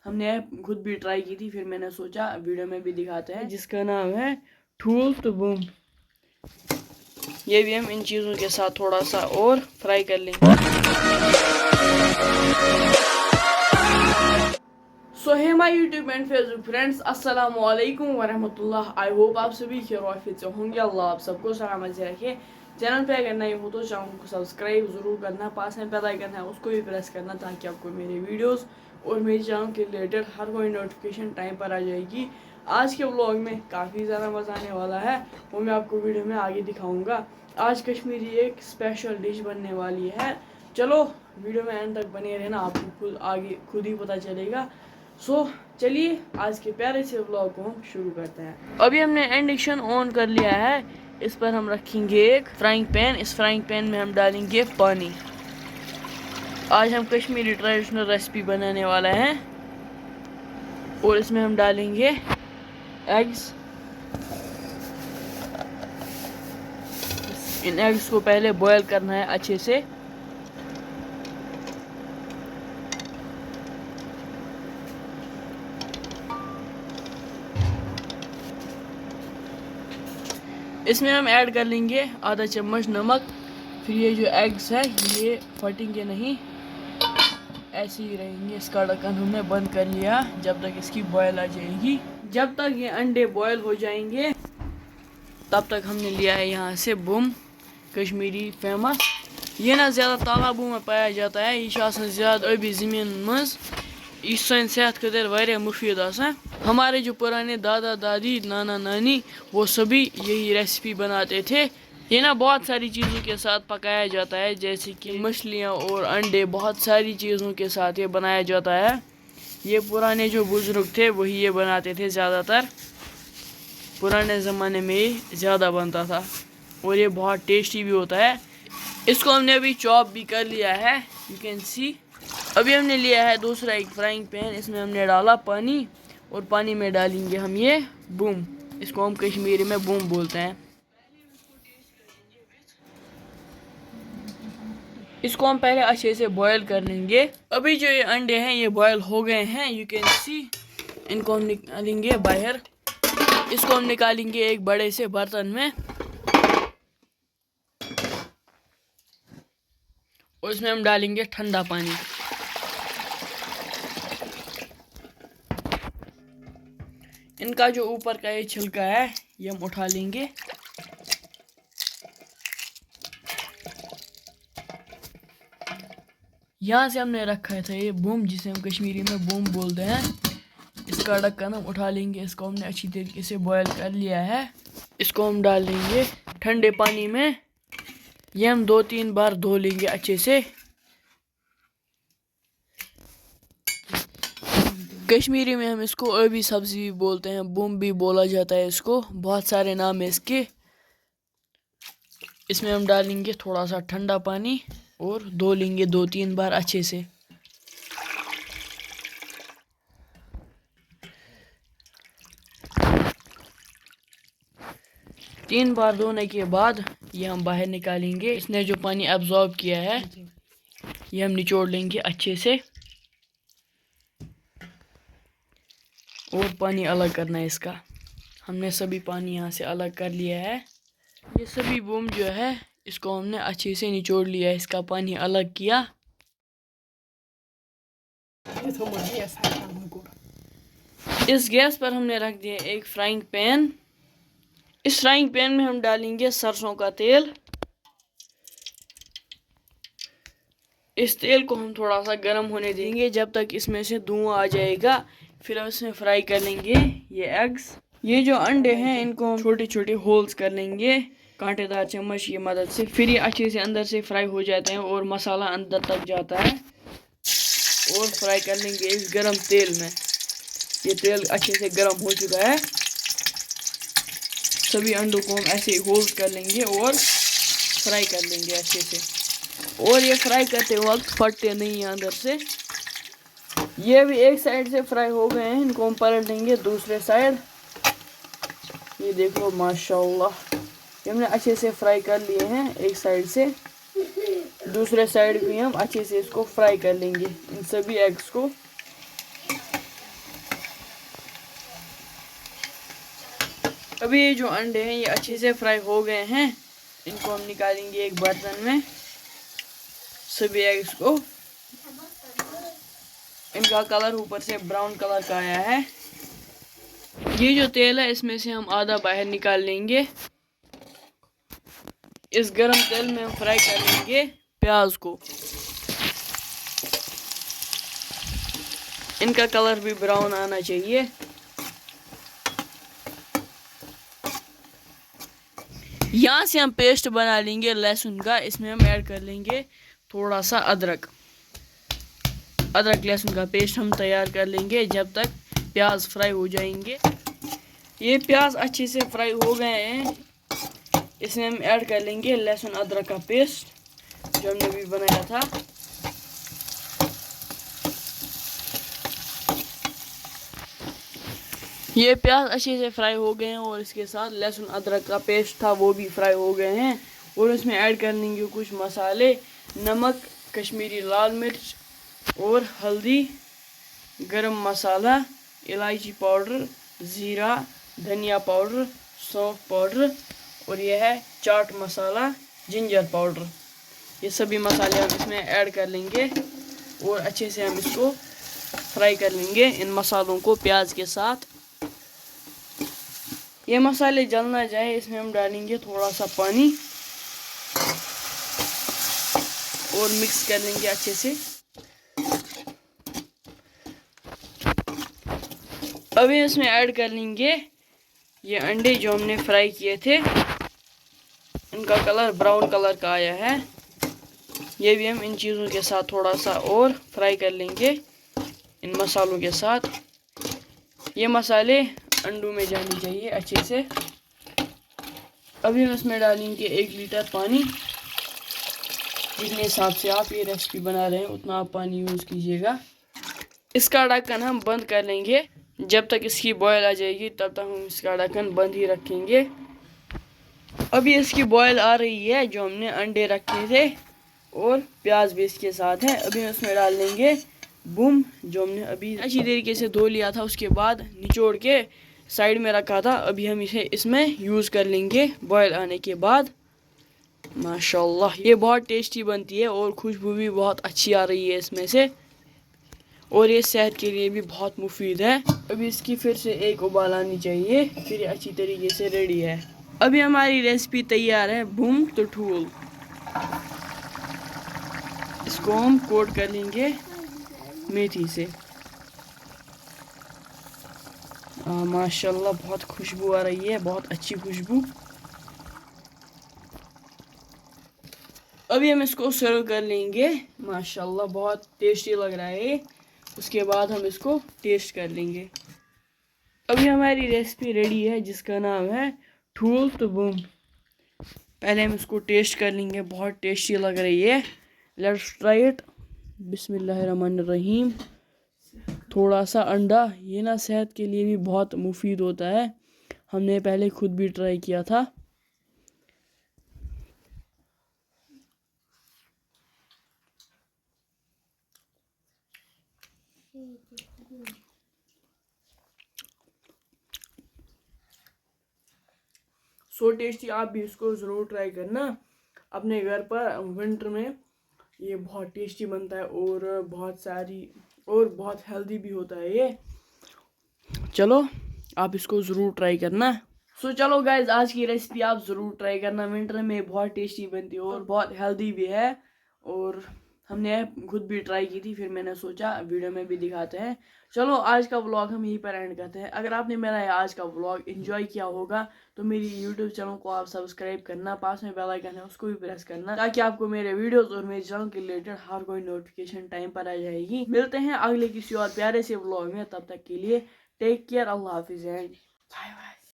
हमने खुद भी ट्राई की थी, फिर मैंने सोचा वीडियो में भी दिखाते हैं, जिसका नाम है ठूल तो बूम। ये भी हम इन चीज़ों के साथ थोड़ा सा और फ्राई कर लेंगे। So hey my YouTube and Facebook friends, अस्सलाम वालेकुम वरहमतुल्लाह। आई होप आप सभी खैरियत से होंगे। अल्लाह आप सबको सलामत से रखे। चैनल पे अगर नए हो तो चैनल को सब्सक्राइब ज़रूर करना, पास में बेल आइकन है उसको भी प्रेस करना, ताकि आपको मेरे वीडियोस और मेरे चैनल के रिलेटेड हर कोई नोटिफिकेशन टाइम पर आ जाएगी। आज के व्लॉग में काफ़ी ज़्यादा मज़ा आने वाला है, वो मैं आपको वीडियो में आगे दिखाऊँगा। आज कश्मीरी एक स्पेशल डिश बनने वाली है। चलो वीडियो में एंड तक बने रहना, आपको खुद ही पता चलेगा। चलिए आज के प्यारे से व्लॉग को हम शुरू करते हैं। अभी हमने इंडक्शन ऑन कर लिया है। इस पर हम रखेंगे एक फ्राइंग पैन। इस फ्राइंग पैन में हम डालेंगे पानी। आज हम कश्मीरी ट्रेडिशनल रेसिपी बनाने वाला हैं और इसमें हम डालेंगे एग्स। इन एग्स को पहले बॉयल करना है अच्छे से। इसमें हम ऐड कर लेंगे आधा चम्मच नमक। फिर ये जो एग्स है ये फटेंगे नहीं, ऐसे ही रहेंगे। इसका ढक्कन हमने बंद कर लिया जब तक इसकी बॉयल आ जाएगी। जब तक ये अंडे बॉयल हो जाएंगे तब तक हमने लिया है यहाँ से बूम, कश्मीरी फेमस। ये ना ज़्यादा तालाबों में पाया जाता है, ये ज़्यादा अभी ज़मीन मज। यह सान सेहत खतर वारिया मुफीद आसान। हमारे जो पुराने दादा दादी नाना नानी वो सभी यही रेसिपी बनाते थे। ये ना बहुत सारी चीज़ों के साथ पकाया जाता है, जैसे कि मछलियाँ और अंडे, बहुत सारी चीज़ों के साथ ये बनाया जाता है। ये पुराने जो बुजुर्ग थे वही ये बनाते थे, ज़्यादातर पुराने ज़माने में ज़्यादा बनता था और ये बहुत टेस्टी भी होता है। इसको हमने अभी चॉप भी कर लिया है, यू कैन सी। अभी हमने लिया है दूसरा एक फ्राइंग पैन। इसमें हमने डाला पानी और पानी में डालेंगे हम ये बूम। इसको हम कश्मीरी में बूम बोलते हैं। इसको हम पहले अच्छे से बॉयल कर लेंगे। अभी जो ये अंडे हैं ये बॉयल हो गए हैं, यू कैन सी। इनको हम निकालेंगे बाहर। इसको हम निकालेंगे एक बड़े से बर्तन में और इसमें हम डालेंगे ठंडा पानी। इनका जो ऊपर का ये छिलका है ये हम उठा लेंगे। यहाँ से हमने रखा था ये बूम, जिसे हम कश्मीरी में बूम बोलते हैं। इसका ढक्कन हम उठा लेंगे। इसको हमने अच्छी तरीके से बॉयल कर लिया है। इसको हम डाल लेंगे ठंडे पानी में। ये हम 2-3 बार धो लेंगे अच्छे से। कश्मीरी में हम इसको अरबी सब्जी भी बोलते हैं, बूम भी बोला जाता है इसको, बहुत सारे नाम है इसके। इसमें हम डालेंगे थोड़ा सा ठंडा पानी और धो लेंगे 2-3 बार अच्छे से। तीन बार धोने के बाद ये हम बाहर निकालेंगे। इसने जो पानी एब्जॉर्ब किया है ये हम निचोड़ लेंगे अच्छे से और पानी अलग करना है इसका। हमने सभी पानी यहाँ से अलग कर लिया है। ये सभी बूम जो है इसको हमने अच्छे से निचोड़ लिया है, इसका पानी अलग किया। इस गैस पर हमने रख दिया एक फ्राइंग पैन। इस फ्राइंग पैन में हम डालेंगे सरसों का तेल। इस तेल को हम थोड़ा सा गर्म होने देंगे जब तक इसमें से धुआं आ जाएगा। फिर इसमें फ्राई कर लेंगे ये एग्स। ये जो अंडे हैं इनको हम छोटे छोटे होल्स कर लेंगे कांटेदार चम्मच की मदद से। फिर ये अच्छे से अंदर से फ्राई हो जाते हैं और मसाला अंदर तक जाता है। और फ्राई कर लेंगे इस गरम तेल में। ये तेल अच्छे से गर्म हो चुका है। सभी अंडों को हम ऐसे होल्ड कर लेंगे और फ्राई कर लेंगे अच्छे से। और ये फ्राई करते वक्त फटते नहीं है अंदर से। ये भी एक साइड से फ्राई हो गए हैं, इनको हम पलट लेंगे दूसरे साइड। ये देखो माशाल्लाह, ये हमने अच्छे से फ्राई कर लिए हैं एक साइड से। दूसरे साइड भी हम अच्छे से इसको फ्राई कर लेंगे इन सभी एग्स को। अभी ये जो अंडे हैं ये अच्छे से फ्राई हो गए हैं। इनको हम निकालेंगे एक बर्तन में। सभी एग्स को, इनका कलर ऊपर से ब्राउन कलर का आया है। ये जो तेल है इसमें से हम आधा बाहर निकाल लेंगे। इस गरम तेल में हम फ्राई कर लेंगे प्याज को। इनका कलर भी ब्राउन आना चाहिए। यहाँ से हम पेस्ट बना लेंगे लहसुन का। इसमें हम ऐड कर लेंगे थोड़ा सा अदरक लहसुन का पेस्ट हम तैयार कर लेंगे जब तक प्याज फ्राई हो जाएंगे। ये प्याज अच्छे से फ्राई हो गए हैं। इसमें हम ऐड कर लेंगे लहसुन अदरक का पेस्ट जो हमने अभी बनाया था। ये प्याज अच्छे से फ्राई हो गए हैं और इसके साथ लहसुन अदरक का पेस्ट था वो भी फ्राई हो गए हैं। और इसमें ऐड कर लेंगे कुछ मसाले, नमक, कश्मीरी लाल मिर्च और हल्दी, गरम मसाला, इलायची पाउडर, ज़ीरा, धनिया पाउडर, सौंफ पाउडर और यह है चाट मसाला, जिंजर पाउडर। ये सभी मसाले हम इसमें ऐड कर लेंगे और अच्छे से हम इसको फ्राई कर लेंगे इन मसालों को प्याज के साथ। ये मसाले जल ना जाए इसमें हम डालेंगे थोड़ा सा पानी और मिक्स कर लेंगे अच्छे से। अभी इसमें ऐड कर लेंगे ये अंडे जो हमने फ्राई किए थे। इनका कलर ब्राउन कलर का आया है। ये भी हम इन चीज़ों के साथ थोड़ा सा और फ्राई कर लेंगे इन मसालों के साथ। ये मसाले अंडों में जाने चाहिए अच्छे से। अभी हम इसमें डालेंगे 1 लीटर पानी। जितने हिसाब से आप ये रेसिपी बना रहे हैं उतना आप पानी यूज़ कीजिएगा। इसका ढक्कन हम बंद कर लेंगे। जब तक इसकी बॉयल आ जाएगी तब तक हम इसका ढक्कन बंद ही रखेंगे। अभी इसकी बॉयल आ रही है। जो हमने अंडे रखे थे और प्याज भी इसके साथ है। अभी हम इसमें डाल लेंगे बूम जो हमने अभी अच्छी तरीके से धो लिया था, उसके बाद निचोड़ के साइड में रखा था। अभी हम इसे इसमें यूज़ कर लेंगे बॉयल आने के बाद। माशाल्लाह ये बहुत टेस्टी बनती है और खुशबू भी बहुत अच्छी आ रही है इसमें से और ये सेहत के लिए भी बहुत मुफीद है। अभी इसकी फिर से एक उबाल आनी चाहिए, फिर ये अच्छी तरीके से रेडी है। अभी हमारी रेसिपी तैयार है बूम तो ठूल। इसको हम कोट कर लेंगे मेथी से। माशाल्लाह बहुत खुशबू आ रही है, बहुत अच्छी खुशबू। अभी हम इसको सर्व कर लेंगे। माशाल्लाह बहुत टेस्टी लग रहा है। उसके बाद हम इसको टेस्ट कर लेंगे। अभी हमारी रेसिपी रेडी है जिसका नाम है ठूल तो बूम। पहले हम इसको टेस्ट कर लेंगे। बहुत टेस्टी लग रही है। Let's try it. बिस्मिल्लाहिर्रहमानिर्रहीम। थोड़ा सा अंडा, ये ना सेहत के लिए भी बहुत मुफीद होता है। हमने पहले खुद भी ट्राई किया था। So tasty. आप भी इसको ज़रूर ट्राई करना अपने घर पर विंटर में। ये बहुत टेस्टी बनता है और बहुत हेल्दी भी होता है ये। चलो आप इसको ज़रूर ट्राई करना। सो चलो गाइज आज की रेसिपी आप ज़रूर ट्राई करना। विंटर में बहुत टेस्टी बनती है और बहुत हेल्दी भी है। और हमने खुद भी ट्राई की थी, फिर मैंने सोचा वीडियो में भी दिखाते हैं। चलो आज का व्लॉग हम यहीं पर एंड करते हैं। अगर आपने मेरा आज का व्लॉग एंजॉय किया होगा तो मेरी यूट्यूब चैनल को आप सब्सक्राइब करना, पास में बेल आइकन है उसको भी प्रेस करना, ताकि आपको मेरे वीडियोस और मेरे चैनल के रिलेटेड हर कोई नोटिफिकेशन टाइम पर आ जाएगी। मिलते हैं अगले किसी और प्यारे से व्लॉग में। तब तक के लिए टेक केयर। अल्लाह हाफिज़ एंड बाय बाय।